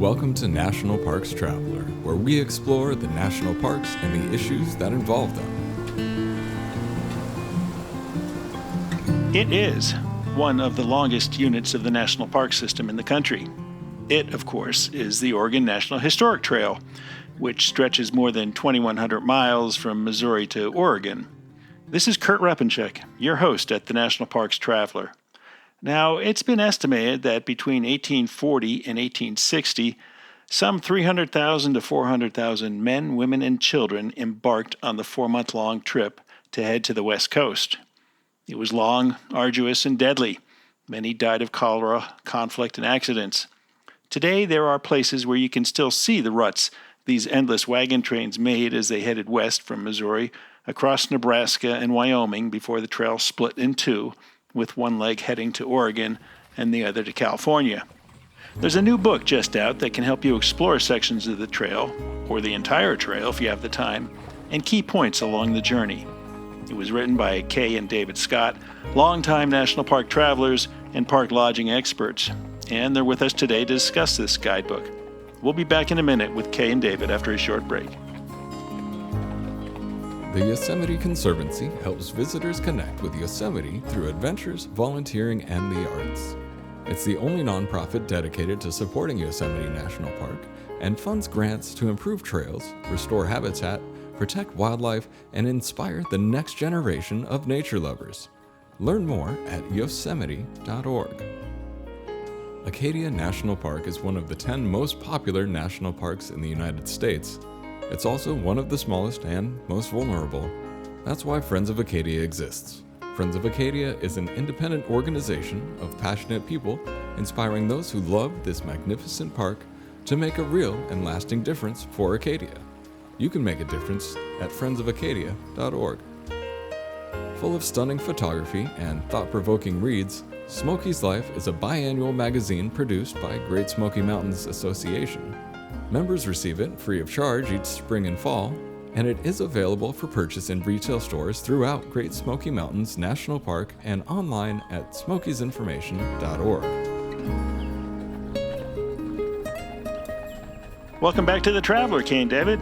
Welcome to National Parks Traveler, where we explore the national parks and the issues that involve them. It is one of the longest units of the national park system in the country. It, of course, is the Oregon National Historic Trail, which stretches more than 2,100 miles from Missouri to Oregon. This is Kurt Repenchek, your host at the National Parks Traveler. Now, it's been estimated that between 1840 and 1860, some 300,000 to 400,000 men, women, and children embarked on the 4-month-long trip to head to the West Coast. It was long, arduous, and deadly. Many died of cholera, conflict, and accidents. Today, there are places where you can still see the ruts these endless wagon trains made as they headed west from Missouri, across Nebraska and Wyoming before the trail split in two, with one leg heading to Oregon and the other to California. There's a new book just out that can help you explore sections of the trail, or the entire trail if you have the time, and key points along the journey. It was written by Kay and David Scott, longtime national park travelers and park lodging experts, and they're with us today to discuss this guidebook. We'll be back in a minute with Kay and David after a short break. The Yosemite Conservancy helps visitors connect with Yosemite through adventures, volunteering, and the arts. It's the only nonprofit dedicated to supporting Yosemite National Park and funds grants to improve trails, restore habitat, protect wildlife, and inspire the next generation of nature lovers. Learn more at yosemite.org. Acadia National Park is one of the 10 most popular national parks in the United States. It's also one of the smallest and most vulnerable. That's why Friends of Acadia exists. Friends of Acadia is an independent organization of passionate people inspiring those who love this magnificent park to make a real and lasting difference for Acadia. You can make a difference at friendsofacadia.org. Full of stunning photography and thought-provoking reads, Smoky's Life is a biannual magazine produced by Great Smoky Mountains Association. Members receive it free of charge each spring and fall, and it is available for purchase in retail stores throughout Great Smoky Mountains National Park and online at smokiesinformation.org. Welcome back to the Traveler, Kay and David.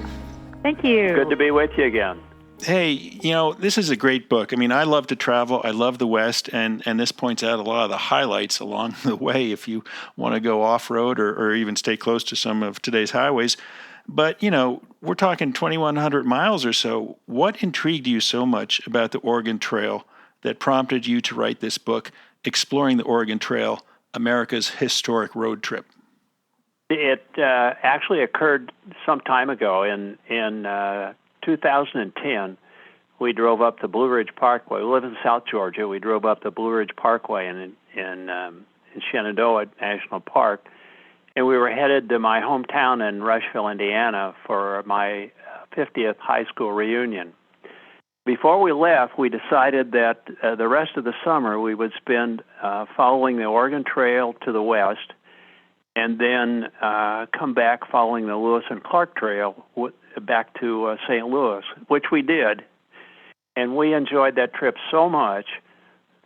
Thank you. Good to be with you again. Hey, this is a great book. I mean, I love to travel. I love the West, and this points out a lot of the highlights along the way if you want to go off-road or even stay close to some of today's highways. But, we're talking 2,100 miles or so. What intrigued you so much about the Oregon Trail that prompted you to write this book, Exploring the Oregon Trail, America's Historic Road Trip? It actually occurred some time ago. In 2010, we drove up the Blue Ridge Parkway. We live in South Georgia. We drove up the Blue Ridge Parkway in Shenandoah National Park, and we were headed to my hometown in Rushville, Indiana, for my 50th high school reunion. Before we left, we decided that the rest of the summer we would spend following the Oregon Trail to the west, and then come back following the Lewis and Clark Trail back to St. Louis, which we did. And we enjoyed that trip so much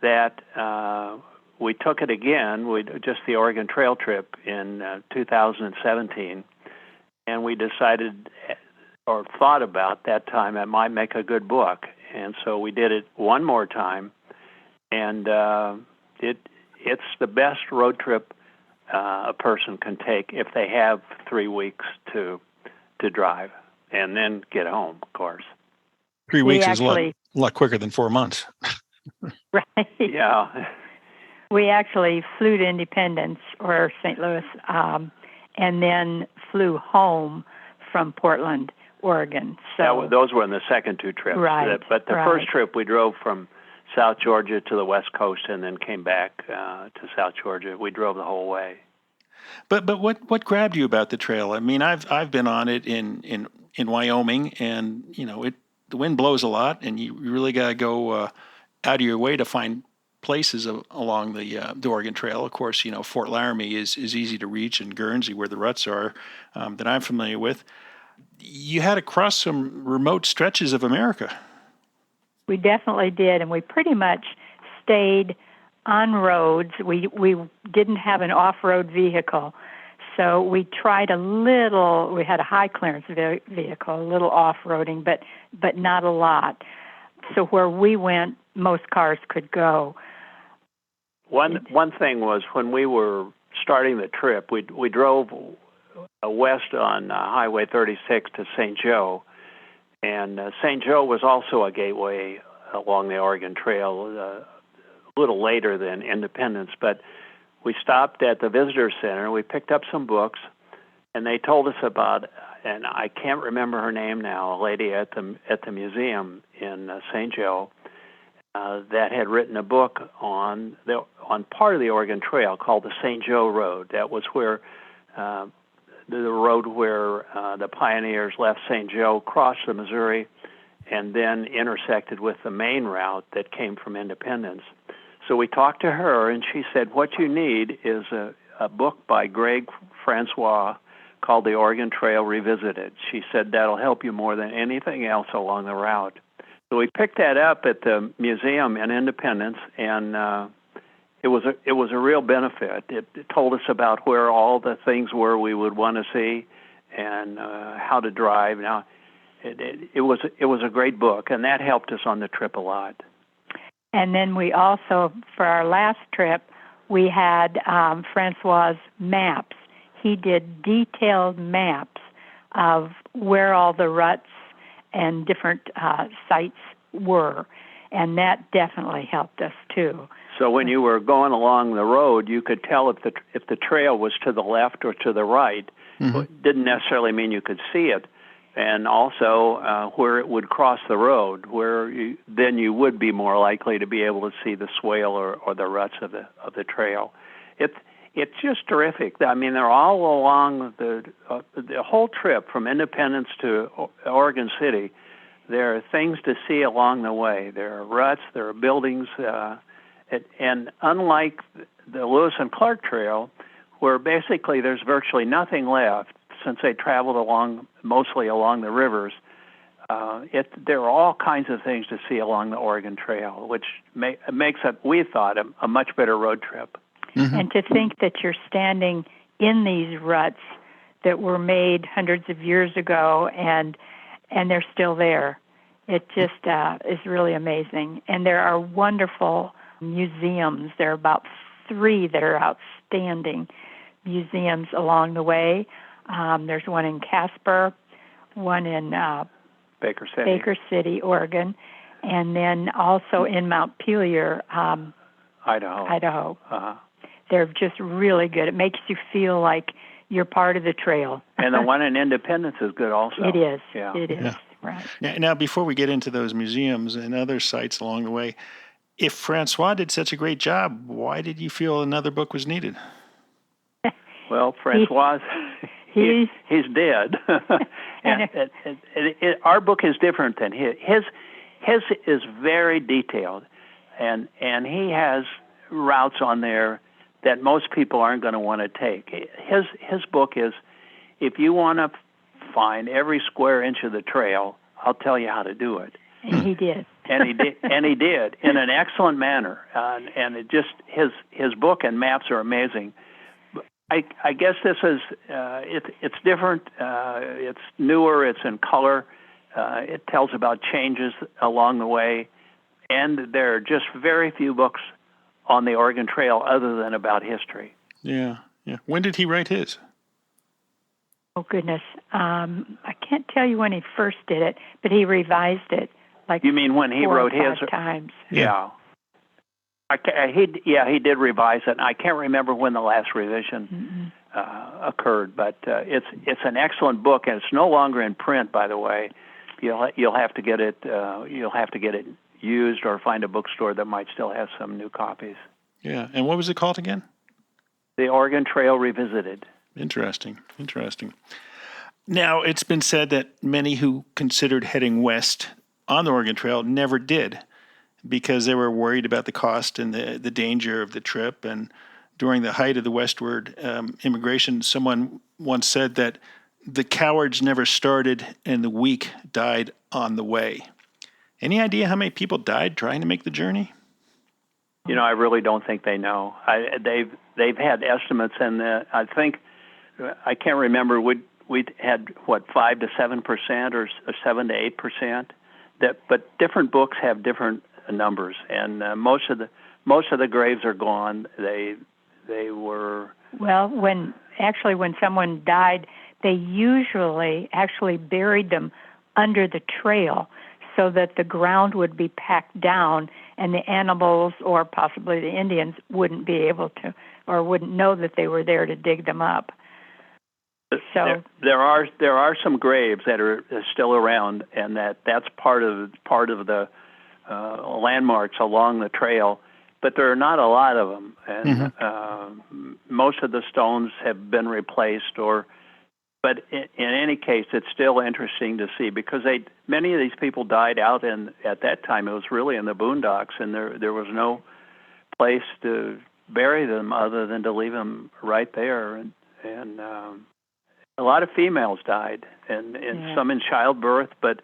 that we took it again, just the Oregon Trail trip in 2017, and we decided or thought about that time it might make a good book. And so we did it one more time, and it's the best road trip a person can take if they have 3 weeks to drive and then get home, of course. 3 weeks is a lot quicker than 4 months. Right. Yeah. We actually flew to Independence or St. Louis and then flew home from Portland, Oregon. So those were in the second two trips. Right. But the first trip we drove from South Georgia to the West Coast and then came back to South Georgia. We drove the whole way. But what grabbed you about the trail? I mean, I've been on it in Wyoming, and the wind blows a lot, and you really got to go out of your way to find places along the Oregon Trail. Of course, Fort Laramie is easy to reach, and Guernsey, where the ruts are, that I'm familiar with. You had to cross some remote stretches of America. We definitely did, and we pretty much stayed on roads. We didn't have an off-road vehicle, so we tried we had a high clearance vehicle, a little off-roading, but not a lot. So where we went, most cars could go. One thing was when we were starting the trip, we drove west on Highway 36 to St. Joe, and St. Joe was also a gateway along the Oregon Trail, a little later than Independence, but we stopped at the visitor center. We picked up some books, and they told us about, and I can't remember her name now, a lady at the museum in St. Joe that had written a book on part of the Oregon Trail called the St. Joe Road. That was where the road where the pioneers left St. Joe, crossed the Missouri, and then intersected with the main route that came from Independence. So we talked to her, and she said, what you need is a book by Greg Francois called The Oregon Trail Revisited. She said that'll help you more than anything else along the route. So we picked that up at the museum in Independence, and it was a real benefit. It told us about where all the things were we would want to see and how to drive. Now, it was a great book, and that helped us on the trip a lot. And then we also, for our last trip, we had Francois' maps. He did detailed maps of where all the ruts and different sites were, and that definitely helped us too. So when you were going along the road, you could tell if the trail was to the left or to the right. Mm-hmm. It didn't necessarily mean you could see it, and also where it would cross the road, where then you would be more likely to be able to see the swale or the ruts of the trail. It's just terrific. I mean, they're all along the whole trip from Independence to Oregon City. There are things to see along the way. There are ruts, there are buildings, and unlike the Lewis and Clark Trail, where basically there's virtually nothing left since they traveled mostly along the rivers, there are all kinds of things to see along the Oregon Trail, which makes it, we thought, a much better road trip. Mm-hmm. And to think that you're standing in these ruts that were made hundreds of years ago, and they're still there. It just is really amazing. And there are wonderful museums. There are about 3 that are outstanding museums along the way. There's one in Casper, one in Baker City, Oregon, and then also in Montpelier, Idaho. Uh-huh. They're just really good. It makes you feel like you're part of the trail. And the one in Independence is good also. It is. Yeah. It is. Yeah. Right. Now, before we get into those museums and other sites along the way, if Francois did such a great job, why did you feel another book was needed? Well, Francois, he's dead. and our book is different than his. His is very detailed, and he has routes on there that most people aren't going to want to take. His book is, if you want to find every square inch of the trail, I'll tell you how to do it. And he did. and he did in an excellent manner. And it just his book and maps are amazing. I guess this is it's different. It's newer. It's in color. It tells about changes along the way, and there are just very few books on the Oregon Trail other than about history. Yeah. When did he write his? Oh, goodness. I can't tell you when he first did it, but he revised it like You mean when he wrote his? times. Yeah. He did revise it. I can't remember when the last revision occurred, but it's an excellent book, and it's no longer in print, by the way. You'll have to get it. You'll have to get it used or find a bookstore that might still have some new copies. Yeah. And what was it called again? The Oregon Trail Revisited. Interesting. Now, it's been said that many who considered heading west on the Oregon Trail never did because they were worried about the cost and the danger of the trip. And during the height of the westward immigration, someone once said that the cowards never started and the weak died on the way. Any idea how many people died trying to make the journey? I really don't think they know. They've had estimates, and I think I can't remember. We had what 5 to 7% or 7 to 8%. But different books have different numbers, and most of the graves are gone. They were when someone died, they usually actually buried them under the trail so that the ground would be packed down and the animals or possibly the Indians wouldn't be able to or wouldn't know that they were there to dig them up. So there are some graves that are still around, and that's part of the landmarks along the trail. But there are not a lot of them, and most of the stones have been replaced. But in any case, it's still interesting to see because many of these people died out at that time. It was really in the boondocks, and there was no place to bury them other than to leave them right there. And a lot of females died, and some in childbirth, but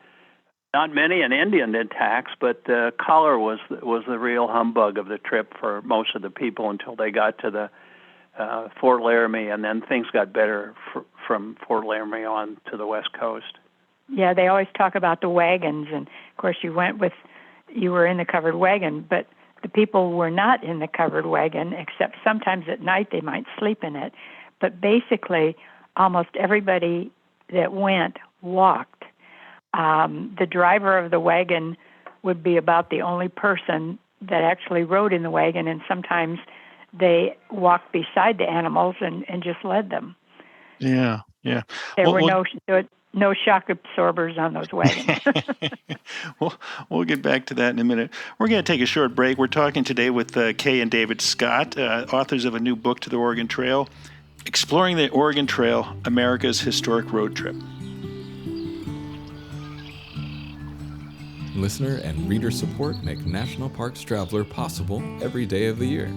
not many in Indian attacks. But cholera was the real humbug of the trip for most of the people until they got to the Fort Laramie, and then things got better from Fort Laramie on to the West Coast. Yeah, they always talk about the wagons, and of course you were in the covered wagon, but the people were not in the covered wagon, except sometimes at night they might sleep in it. But basically, almost everybody that went walked. The driver of the wagon would be about the only person that actually rode in the wagon, and sometimes they walked beside the animals and just led them. Yeah. There were no shock absorbers on those wagons. We'll get back to that in a minute. We're going to take a short break. We're talking today with Kay and David Scott, authors of a new book to the Oregon Trail, Exploring the Oregon Trail, America's Historic Road Trip. Listener and reader support make National Parks Traveler possible every day of the year.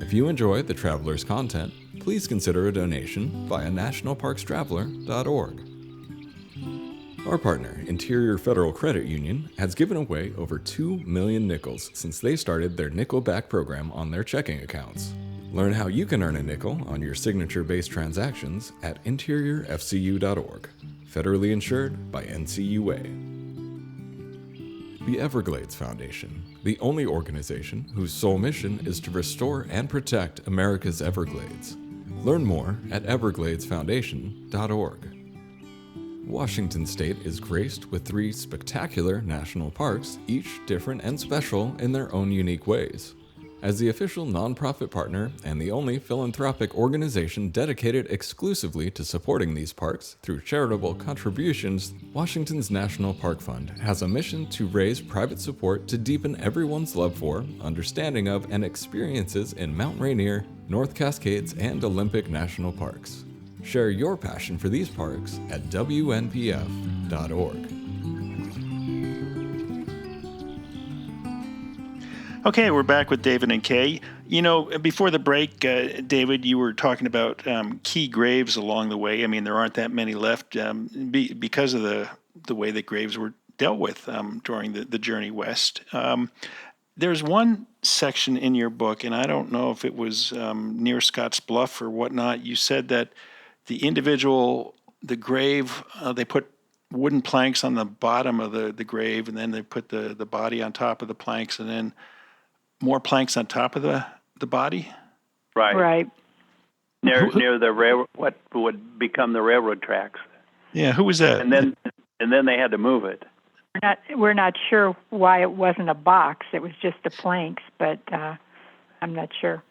If you enjoy the Traveler's content, please consider a donation via nationalparkstraveler.org. Our partner, Interior Federal Credit Union, has given away over 2 million nickels since they started their nickel-back program on their checking accounts. Learn how you can earn a nickel on your signature-based transactions at interiorfcu.org. Federally insured by NCUA. The Everglades Foundation, the only organization whose sole mission is to restore and protect America's Everglades. Learn more at evergladesfoundation.org. Washington State is graced with 3 spectacular national parks, each different and special in their own unique ways. As the official nonprofit partner and the only philanthropic organization dedicated exclusively to supporting these parks through charitable contributions, Washington's National Park Fund has a mission to raise private support to deepen everyone's love for, understanding of, and experiences in Mount Rainier, North Cascades, and Olympic National Parks. Share your passion for these parks at WNPF.org. Okay, we're back with David and Kay. You know, before the break, David, you were talking about key graves along the way. I mean, there aren't that many left because of the way that graves were dealt with during the journey west. There's one section in your book, and I don't know if it was near Scotts Bluff or whatnot. You said that the grave, they put wooden planks on the bottom of the grave, and then they put the body on top of the planks, and then more planks on top of the body? Right. Near the what would become the railroad tracks. Yeah, who was that? And then they had to move it. We're not sure why it wasn't a box. It was just the planks, but I'm not sure.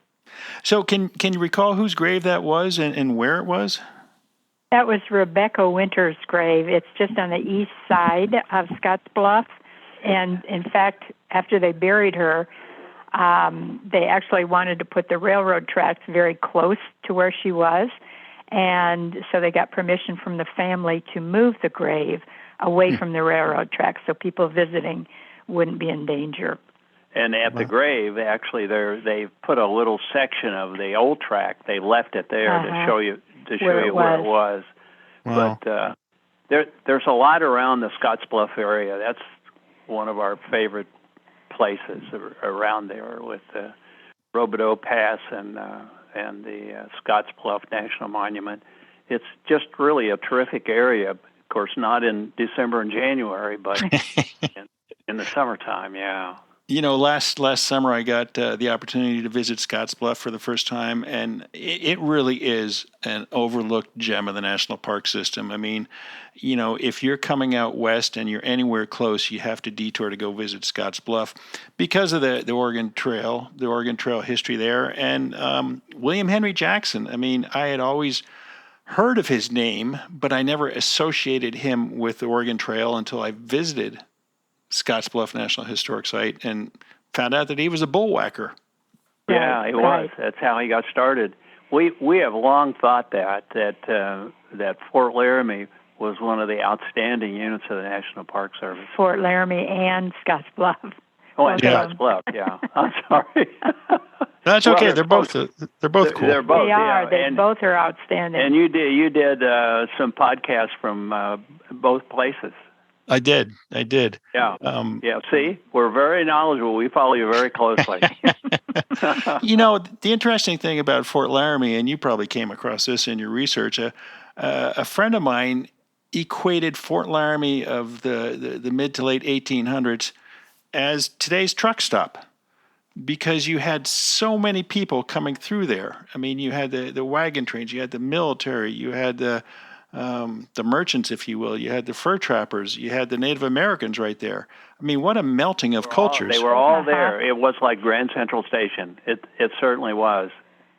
So can you recall whose grave that was and where it was? That was Rebecca Winter's grave. It's just on the east side of Scotts Bluff. And in fact, after they buried her, they actually wanted to put the railroad tracks very close to where she was. And so they got permission from the family to move the grave away from the railroad tracks so people visiting wouldn't be in danger. And at the grave, actually, they put a little section of the old track. They left it there to show you where it was. Wow. But there's a lot around the Scotts Bluff area. That's one of our favorite places around there with Robideau Pass and the Scotts Bluff National Monument. it's just really a terrific area. Of course, not in December and January, but in the summertime, yeah. Last summer I got the opportunity to visit Scottsbluff for the first time, and it really is an overlooked gem of the national park system. I mean, if you're coming out west and you're anywhere close, you have to detour to go visit Scottsbluff because of the Oregon Trail history there, and William Henry Jackson. I mean, I had always heard of his name, but I never associated him with the Oregon Trail until I visited Scottsbluff National Historic Site and found out that he was a bullwhacker. Yeah, he was. That's how he got started. We have long thought that Fort Laramie was one of the outstanding units of the National Park Service. Fort Laramie and Scottsbluff. Oh, and Scottsbluff. Yeah, I'm sorry. That's okay. They're both cool. They're both. They are. They both are outstanding. And you did some podcasts from both places. I did. Yeah. See, we're very knowledgeable. We follow you very closely. The interesting thing about Fort Laramie, and you probably came across this in your research, a friend of mine equated Fort Laramie of the mid to late 1800s as today's truck stop, because you had so many people coming through there. I mean, you had the wagon trains, you had the military, you had the merchants, if you will. You had the fur trappers. You had the Native Americans right there. I mean, what a melting of cultures. They were all there. It was like Grand Central Station. It certainly was.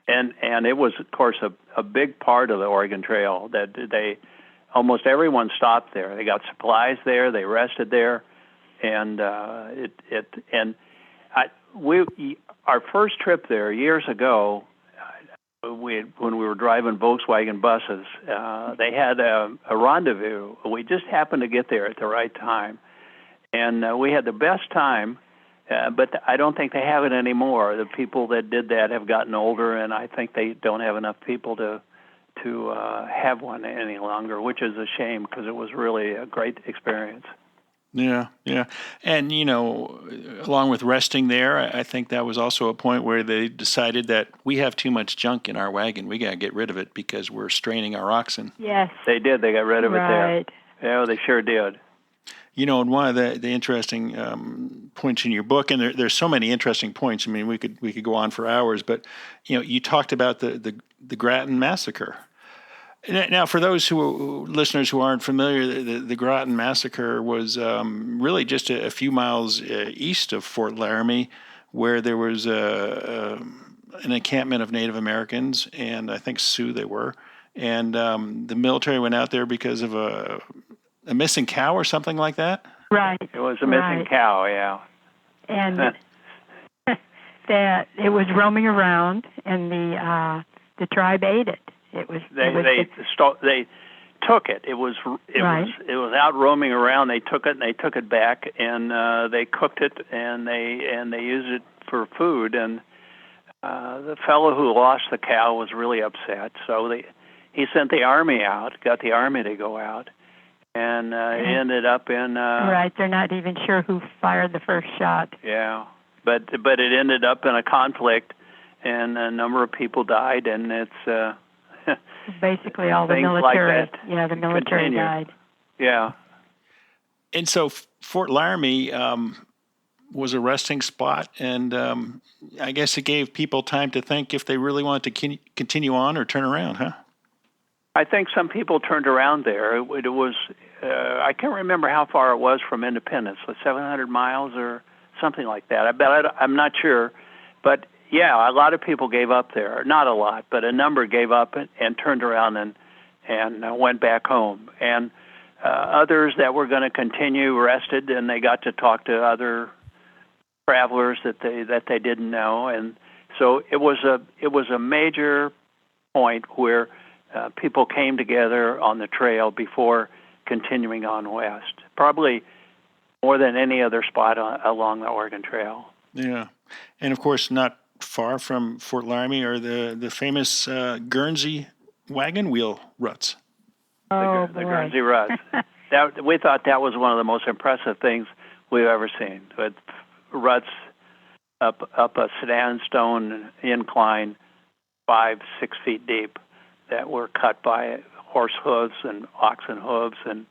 And it was, of course, a big part of the Oregon Trail that almost everyone stopped there. They got supplies there. They rested there. And our first trip there years ago, when we were driving Volkswagen buses, they had a rendezvous. We just happened to get there at the right time, and we had the best time. But I don't think they have it anymore. The people that did that have gotten older, and I think they don't have enough people to have one any longer, which is a shame because it was really a great experience. Yeah. And, along with resting there, I think that was also a point where they decided that we have too much junk in our wagon. We got to get rid of it because we're straining our oxen. Yes. They did. They got rid of it there. Yeah, they sure did. And one of the interesting points in your book, and there's so many interesting points. I mean, we could go on for hours, but, you talked about the Grattan Massacre. Now, for those listeners who aren't familiar, the Grattan Massacre was really just a few miles east of Fort Laramie, where there was an encampment of Native Americans, and I think Sioux they were, and the military went out there because of a missing cow or something like that. Right. It was a missing cow, yeah. And that it was roaming around, and the tribe ate it. They took it. It was out roaming around. They took it and they took it back and they cooked it and they used it for food. And the fellow who lost the cow was really upset. So he sent the army out, got the army to go out, and ended up in right. They're not even sure who fired the first shot. Yeah, but it ended up in a conflict, and a number of people died, and it's. Basically, all the military. Like the military died. Yeah. And so Fort Laramie was a resting spot, and I guess it gave people time to think if they really wanted to continue on or turn around, huh? I think some people turned around there. It was, I can't remember how far it was from Independence, 700 miles or something like that. I'm not sure, but yeah, a lot of people gave up there. Not a lot, but a number gave up and turned around and went back home. And others that were going to continue rested, and they got to talk to other travelers that they didn't know. And so it was a major point where people came together on the trail before continuing on west. Probably more than any other spot along the Oregon Trail. Yeah, and of course not far from Fort Laramie are the famous Guernsey wagon wheel ruts. Oh, the Guernsey ruts. We thought that was one of the most impressive things we've ever seen. With ruts up a sandstone incline 5-6 feet deep that were cut by horse hooves and oxen hooves and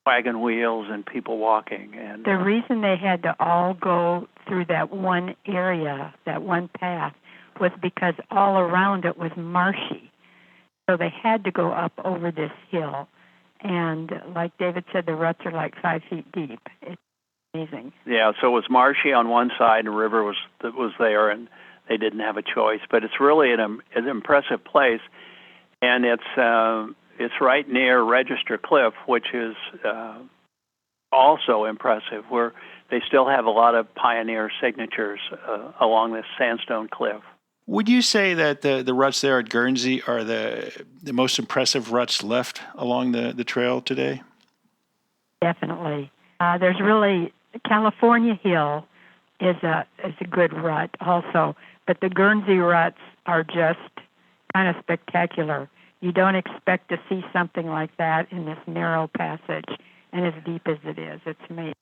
wagon wheels and people walking. And the reason they had to all go through that one area, that one path, was because all around it was marshy. So they had to go up over this hill. And like David said, the ruts are like 5 feet deep. It's amazing. Yeah, so it was marshy on one side, and the river was there, and they didn't have a choice. But it's really an impressive place, and it's right near Register Cliff, which is also impressive, where they still have a lot of pioneer signatures along this sandstone cliff. Would you say that the ruts there at Guernsey are the most impressive ruts left along the trail today? Definitely. There's really California Hill is a good rut also, but the Guernsey ruts are just kind of spectacular. You don't expect to see something like that in this narrow passage and as deep as it is. It's amazing.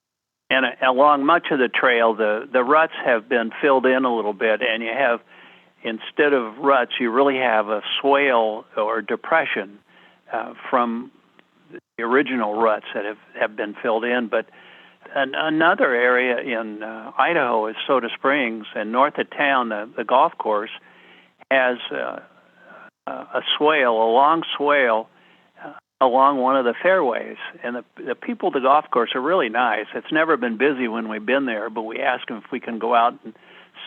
And along much of the trail, the ruts have been filled in a little bit, and you have, instead of ruts, you really have a swale or depression from the original ruts that have been filled in. But another area in Idaho is Soda Springs, and north of town, the golf course has a swale, a long swale along one of the fairways. And the people at the golf course are really nice. It's never been busy when we've been there, but we ask them if we can go out and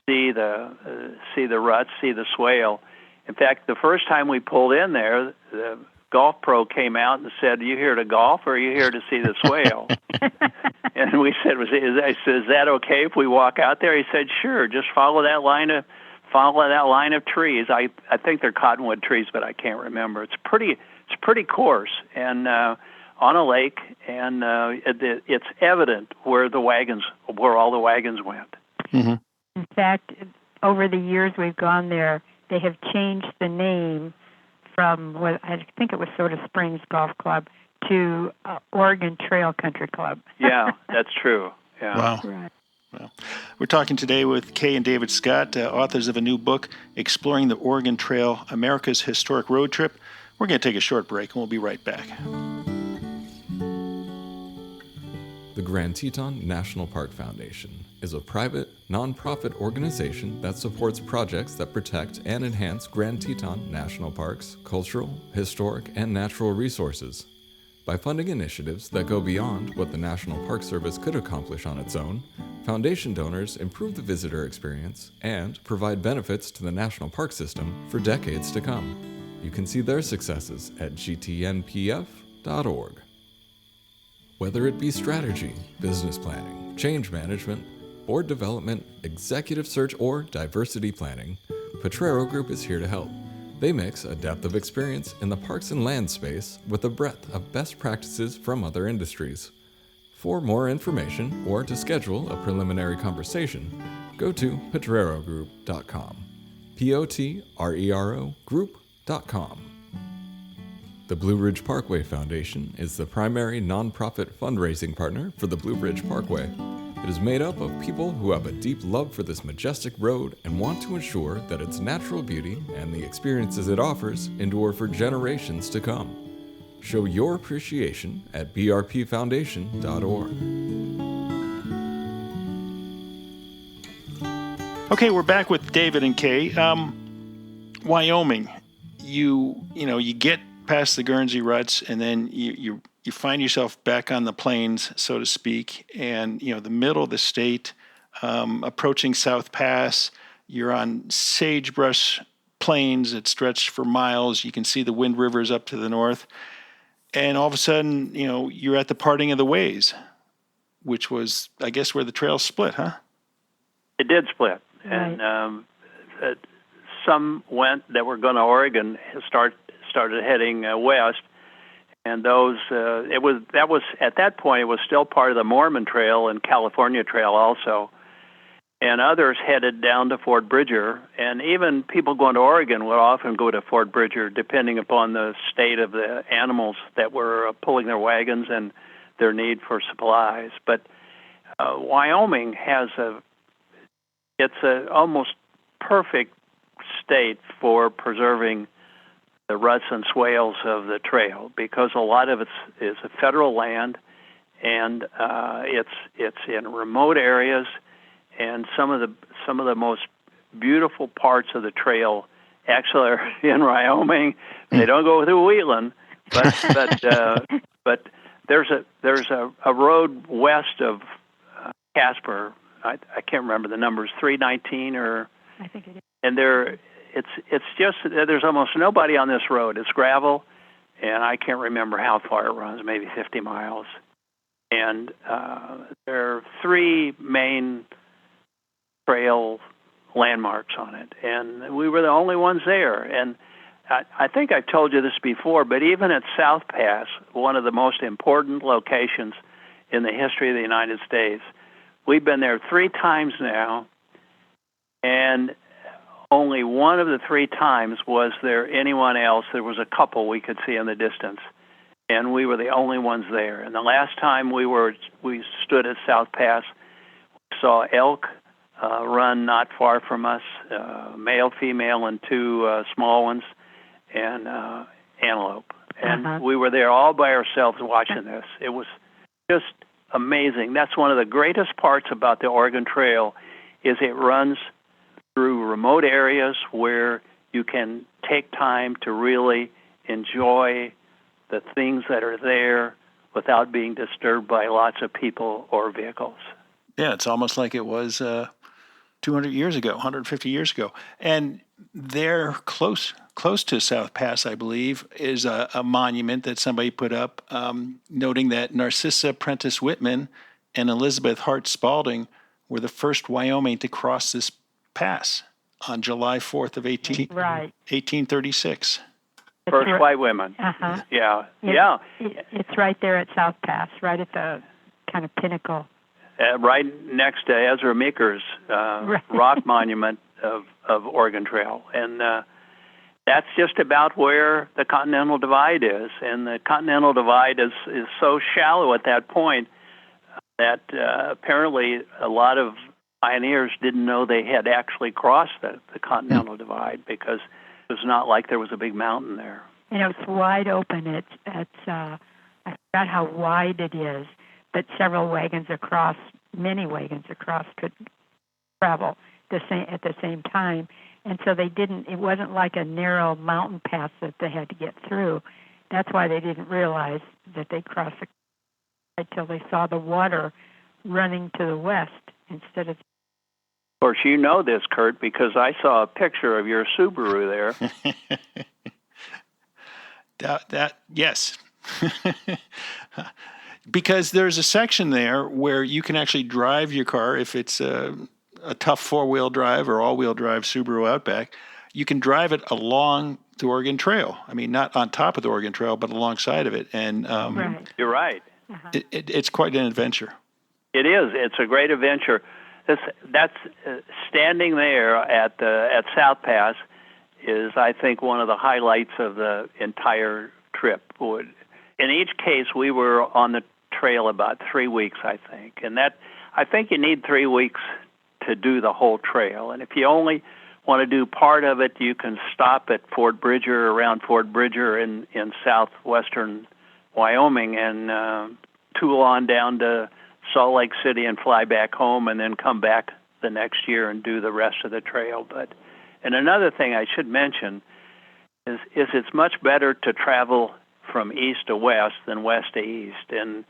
see the ruts, see the swale. In fact, the first time we pulled in there, the golf pro came out and said, "Are you here to golf or are you here to see the swale?" And we said, "Is that okay if we walk out there?" He said, "Sure, just follow that line of trees. I think they're cottonwood trees, but I can't remember. It's pretty coarse and on a lake, and it's evident where all the wagons went." Mm-hmm. In fact, over the years we've gone there, they have changed the name from what I think it was Soda Springs Golf Club to Oregon Trail Country Club. Yeah, that's true. Yeah. Wow. Right. Well, we're talking today with Kay and David Scott, authors of a new book, Exploring the Oregon Trail, America's Historic Road Trip. We're going to take a short break, and we'll be right back. The Grand Teton National Park Foundation is a private, nonprofit organization that supports projects that protect and enhance Grand Teton National Park's cultural, historic, and natural resources. By funding initiatives that go beyond what the National Park Service could accomplish on its own, foundation donors improve the visitor experience and provide benefits to the national park system for decades to come. You can see their successes at gtnpf.org. Whether it be strategy, business planning, change management, board development, executive search, or diversity planning, Potrero Group is here to help. They mix a depth of experience in the parks and land space with a breadth of best practices from other industries. For more information or to schedule a preliminary conversation, go to potrerogroup.com. Potrero group.com. The Blue Ridge Parkway Foundation is the primary nonprofit fundraising partner for the Blue Ridge Parkway. It is made up of people who have a deep love for this majestic road and want to ensure that its natural beauty and the experiences it offers endure for generations to come. Show your appreciation at brpfoundation.org. Okay, we're back with David and Kay. Wyoming, you get past the Guernsey ruts, and then you find yourself back on the plains, so to speak, and the middle of the state, approaching South Pass. You're on sagebrush plains that stretch for miles. You can see the Wind Rivers up to the north, and all of a sudden, you're at the parting of the ways, which was, I guess, where the trails split, huh? It did split, Right. and some that were going to Oregon started heading west, and those that was at that point it was still part of the Mormon Trail and California Trail also, and others headed down to Fort Bridger, and even people going to Oregon would often go to Fort Bridger depending upon the state of the animals that were pulling their wagons and their need for supplies. But Wyoming has it's a almost perfect state for preserving the ruts and swales of the trail, because a lot of it is a federal land, and it's in remote areas, and some of the most beautiful parts of the trail actually are in Wyoming. They don't go through Wheatland, but there's a road west of Casper. I can't remember the numbers, 319 or. I think it is. And it's just there's almost nobody on this road. It's gravel, and I can't remember how far it runs, maybe 50 miles. And there are three main trail landmarks on it, and we were the only ones there. And I think I've told you this before, but even at South Pass, one of the most important locations in the history of the United States, we've been there 3 times now, and only one of the 3 times was there anyone else. There was a couple we could see in the distance, and we were the only ones there. And the last time we stood at South Pass, we saw elk run not far from us, male, female, and 2 small ones, and antelope. And we were there all by ourselves watching this. It was just amazing. That's one of the greatest parts about the Oregon Trail, is it runs through remote areas where you can take time to really enjoy the things that are there without being disturbed by lots of people or vehicles. Yeah, it's almost like it was 200 years ago, 150 years ago. And there, close to South Pass, I believe, is a monument that somebody put up noting that Narcissa Prentice Whitman and Elizabeth Hart Spalding were the first Wyoming to cross this pass on July 4th of 1836. First white women. Yeah. It's right there at South Pass, right at the kind of pinnacle. Right next to Ezra Meeker's rock monument of Oregon Trail. And that's just about where the Continental Divide is. And the Continental Divide is so shallow at that point that apparently a lot of pioneers didn't know they had actually crossed the Continental Divide, because it was not like there was a big mountain there. And it's wide open. It's I forgot how wide it is, but many wagons across could travel at the same time. And so it wasn't like a narrow mountain pass that they had to get through. That's why they didn't realize that they crossed until they saw the water running to the west instead of. Of course, you know this, Kurt, because I saw a picture of your Subaru there. Yes. Because there's a section there where you can actually drive your car if it's a tough 4-wheel drive or all-wheel drive Subaru Outback. You can drive it along the Oregon Trail. I mean, not on top of the Oregon Trail, but alongside of it. And right. You're right. It's quite an adventure. It is. It's a great adventure. That's standing there at South Pass is, I think, one of the highlights of the entire trip. In each case, we were on the trail about 3 weeks, I think, and I think you need 3 weeks to do the whole trail. And if you only want to do part of it, you can stop at around Fort Bridger in southwestern Wyoming, and tool on down to Salt Lake City and fly back home, and then come back the next year and do the rest of the trail. And another thing I should mention is it's much better to travel from east to west than west to east, and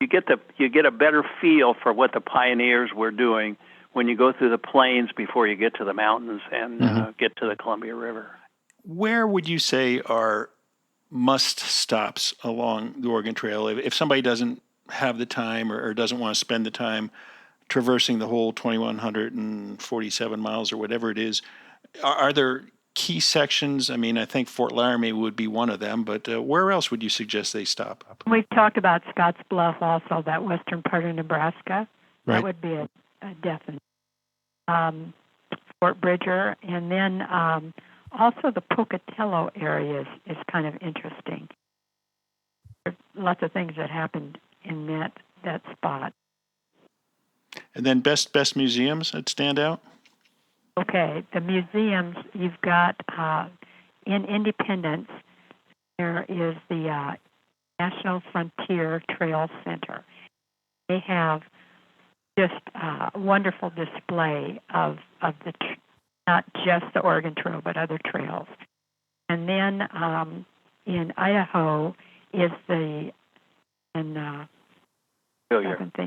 you get a better feel for what the pioneers were doing when you go through the plains before you get to the mountains and get to the Columbia River. Where would you say are must stops along the Oregon Trail if somebody doesn't have the time or doesn't want to spend the time traversing the whole 2,147 miles or whatever it is? Are there key sections? I mean, I think Fort Laramie would be one of them, but where else would you suggest they stop? We've talked about Scotts Bluff also, that western part of Nebraska. Right. That would be a definite. Fort Bridger, and then also the Pocatello area is kind of interesting. There's lots of things that happened in that spot. And then best museums that stand out? Okay, the museums, you've got in Independence, there is the National Frontier Trail Center. They have just a wonderful display of the not just the Oregon Trail, but other trails. And then in Idaho is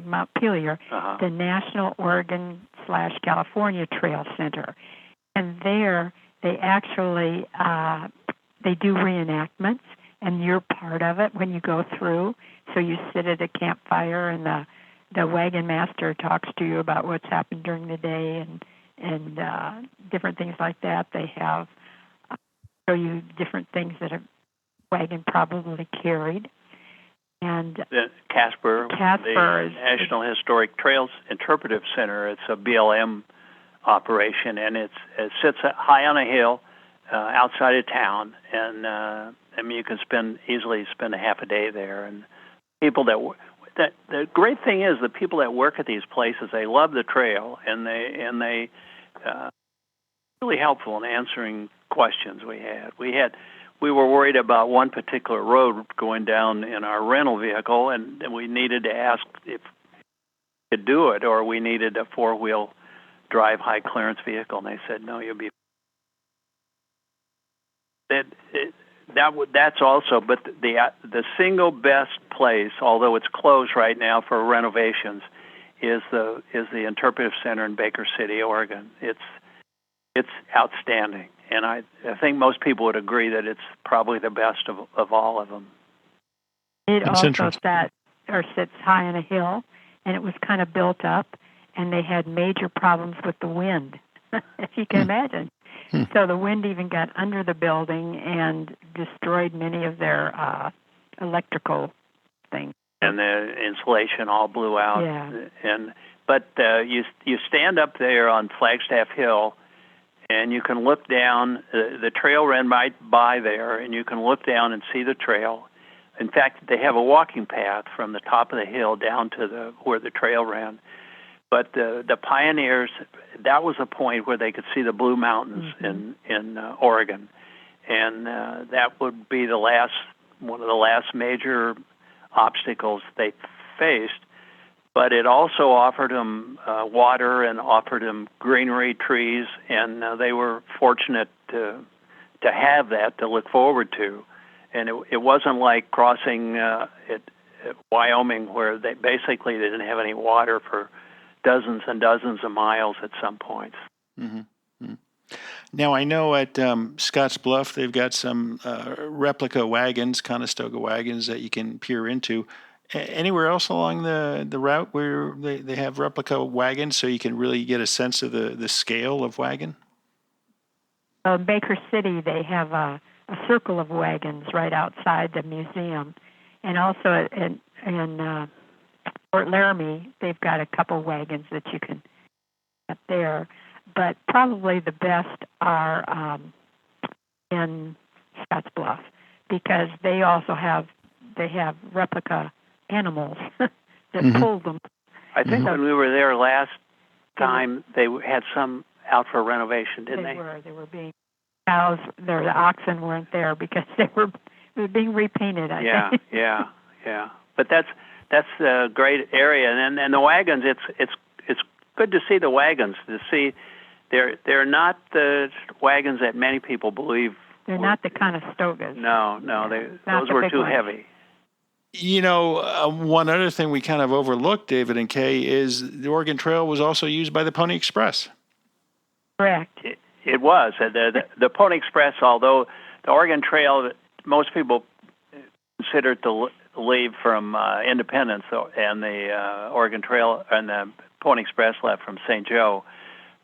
Mount Pelier, the National Oregon/California Trail Center. And there they actually they do reenactments, and you're part of it when you go through. So you sit at a campfire, and the wagon master talks to you about what's happened during the day and different things like that. They have show you different things that a wagon probably carried. And the Casper the National Historic Trails Interpretive Center. It's a BLM operation, and it sits high on a hill outside of town, and I mean you can easily spend a half a day there. And people the great thing is the people that work at these places, they love the trail, and they really helpful in answering questions we were worried about one particular road going down in our rental vehicle, and we needed to ask if we could do it, or we needed a four-wheel drive high clearance vehicle, and they said no, you'll be that's also. But the single best place, although it's closed right now for renovations, is the Interpretive Center in Baker City, Oregon. It's outstanding, and I think most people would agree that it's probably the best of all of them. It also sits high on a hill, and it was kind of built up, and they had major problems with the wind, if you can imagine. So the wind even got under the building and destroyed many of their electrical things. And the insulation all blew out. Yeah. But you stand up there on Flagstaff Hill, and you can look down. The trail ran right by there, and you can look down and see the trail. In fact, they have a walking path from the top of the hill down to where the trail ran. But the pioneers, that was a point where they could see the Blue Mountains in Oregon, and that would be one of the last major obstacles they faced. But it also offered them water and offered them greenery, trees, and they were fortunate to have that to look forward to. And it wasn't like crossing Wyoming, where they didn't have any water for dozens and dozens of miles at some points. Mm-hmm. Now, I know at Scotts Bluff they've got some replica wagons, Conestoga wagons, that you can peer into. Anywhere else along the route where they have replica wagons, so you can really get a sense of the scale of wagon? Baker City, they have a circle of wagons right outside the museum. And also in Fort Laramie, they've got a couple wagons that you can get there. But probably the best are in Scotts Bluff, because they also have replica animals that pull them. I think when we were there last time, they had some out for renovation, didn't they? They were being cows. The oxen weren't there because they were being repainted. I think. Yeah. But that's a great area, and the wagons. It's good to see the wagons. To see they're not the wagons that many people believe. They're not the Conestogas. No, those were too heavy. You know, one other thing we kind of overlooked, David and Kay, is the Oregon Trail was also used by the Pony Express. Correct. It was. The Pony Express, although the Oregon Trail, most people consider it to leave from Independence, and the Oregon Trail and the Pony Express left from St. Joe.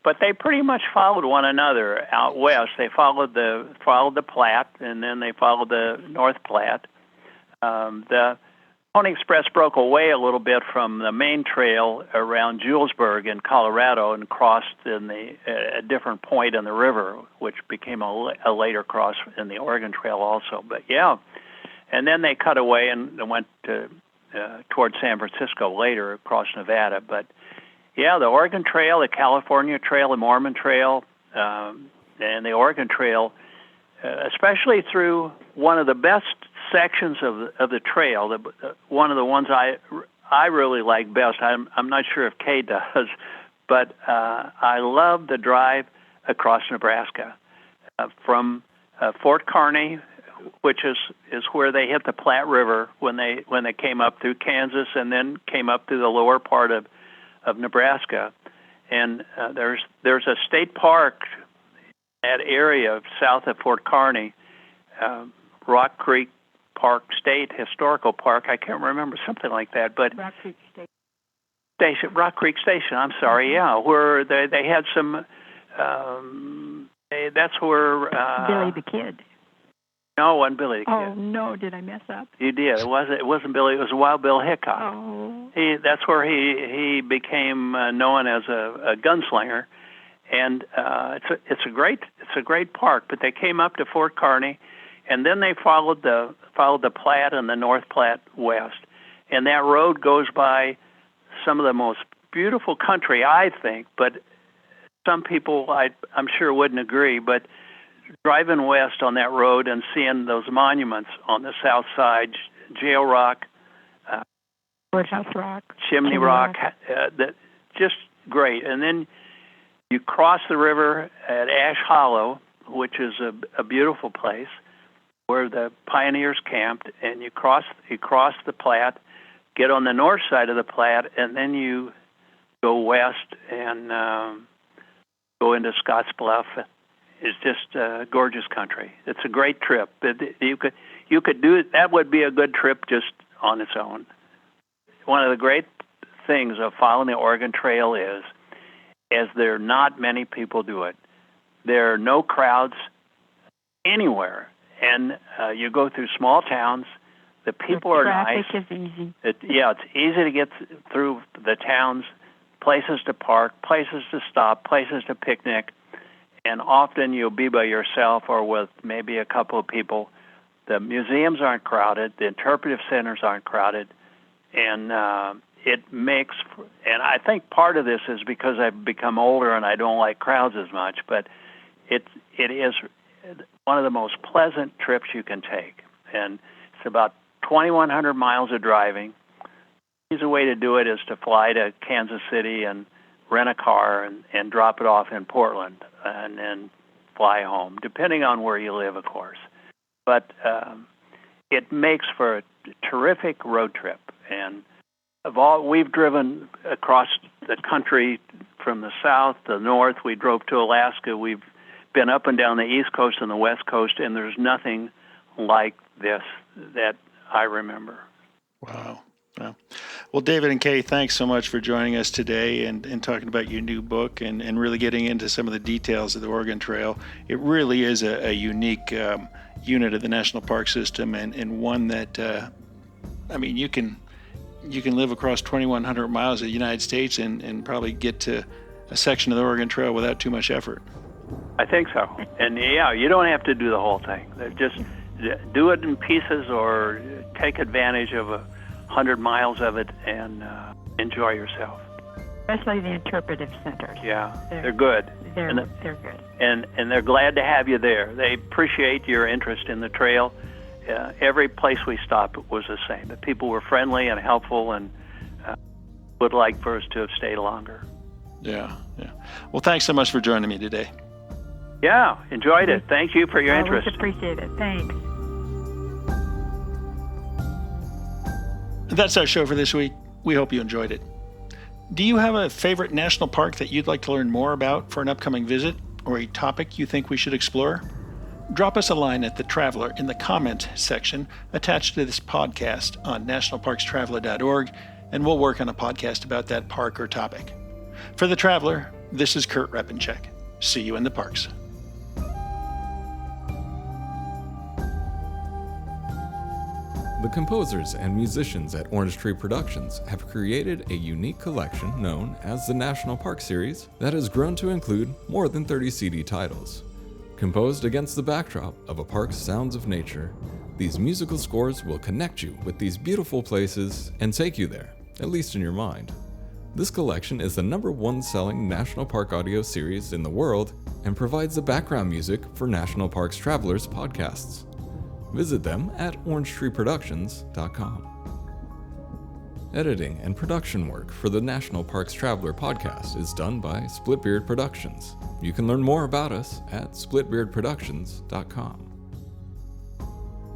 But they pretty much followed one another out west. They followed the Platte, and then they followed the North Platte. The Pony Express broke away a little bit from the main trail around Julesburg in Colorado and crossed in a different point in the river, which became a later cross in the Oregon Trail also. But yeah, and then they cut away and went towards San Francisco later across Nevada. But yeah, the Oregon Trail, the California Trail, the Mormon Trail, and the Oregon Trail especially through one of the best sections of the trail. One of the ones I really like best. I'm not sure if Kay does, but I love the drive across Nebraska from Fort Kearny, which is where they hit the Platte River when they came up through Kansas and then came up through the lower part of Nebraska. And there's a state park in that area south of Fort Kearny, Rock Creek Park State Historical Park. I can't remember, something like that. But Rock Creek Station, Rock Creek Station. I'm sorry. Yeah, where they had some. That's where Billy the Kid. No, it wasn't Billy the Kid. Oh no, did I mess up? You did. It wasn't Billy. It was Wild Bill Hickok. Oh. That's where he became known as a gunslinger, and it's a great park. But they came up to Fort Kearny, and then they followed the Platte and the North Platte west, and that road goes by some of the most beautiful country, I think. But some people I'm sure wouldn't agree, but driving west on that road and seeing those monuments on the south side, Jail Rock, Courthouse Rock, Chimney Rock, that just great. And then you cross the river at Ash Hollow, which is a beautiful place where the pioneers camped, and you cross the Platte, get on the north side of the Platte, and then you go west and go into Scottsbluff. It's just gorgeous country. It's a great trip. You could do it. That would be a good trip just on its own. One of the great things of following the Oregon Trail is there are not many people do it. There are no crowds anywhere, and you go through small towns. The people are nice. Traffic is easy. It's easy to get through the towns, places to park, places to stop, places to picnic. And often you'll be by yourself or with maybe a couple of people. The museums aren't crowded. The interpretive centers aren't crowded. And it makes, and I think part of this is because I've become older and I don't like crowds as much, but it is one of the most pleasant trips you can take. And it's about 2,100 miles of driving. The easy way to do it is to fly to Kansas City and rent a car and drop it off in Portland and then fly home, depending on where you live, of course. But it makes for a terrific road trip. And we've driven across the country from the south to the north. We drove to Alaska. We've been up and down the East Coast and the West Coast, and there's nothing like this that I remember. Wow. Well, David and Kay, thanks so much for joining us today and talking about your new book and really getting into some of the details of the Oregon Trail. It really is a unique unit of the National Park System and one that, you can live across 2,100 miles of the United States and probably get to a section of the Oregon Trail without too much effort. I think so. And you don't have to do the whole thing. Just do it in pieces or take advantage of 100 miles of it and enjoy yourself. Especially the interpretive centers. Yeah, they're good. They're good. And they're glad to have you there. They appreciate your interest in the trail. Every place we stopped was the same. The people were friendly and helpful and would like for us to have stayed longer. Yeah. Well, thanks so much for joining me today. Yeah, enjoyed it. Thank you for your interest. Always appreciate it. Thanks. That's our show for this week. We hope you enjoyed it. Do you have a favorite national park that you'd like to learn more about for an upcoming visit, or a topic you think we should explore? Drop us a line at The Traveler in the comment section attached to this podcast on nationalparkstraveler.org, and we'll work on a podcast about that park or topic. For The Traveler, this is Kurt Repenchek. See you in the parks. The composers and musicians at Orange Tree Productions have created a unique collection known as the National Park Series that has grown to include more than 30 CD titles. Composed against the backdrop of a park's sounds of nature, these musical scores will connect you with these beautiful places and take you there, at least in your mind. This collection is the #1 selling national park audio series in the world and provides the background music for National Parks Travelers podcasts. Visit them at orangetreeproductions.com. Editing and production work for the National Parks Traveler podcast is done by Splitbeard Productions. You can learn more about us at splitbeardproductions.com.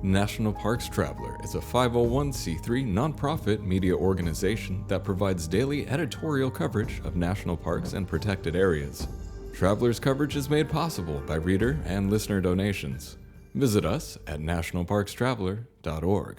National Parks Traveler is a 501c3 nonprofit media organization that provides daily editorial coverage of national parks and protected areas. Traveler's coverage is made possible by reader and listener donations. Visit us at nationalparkstraveler.org.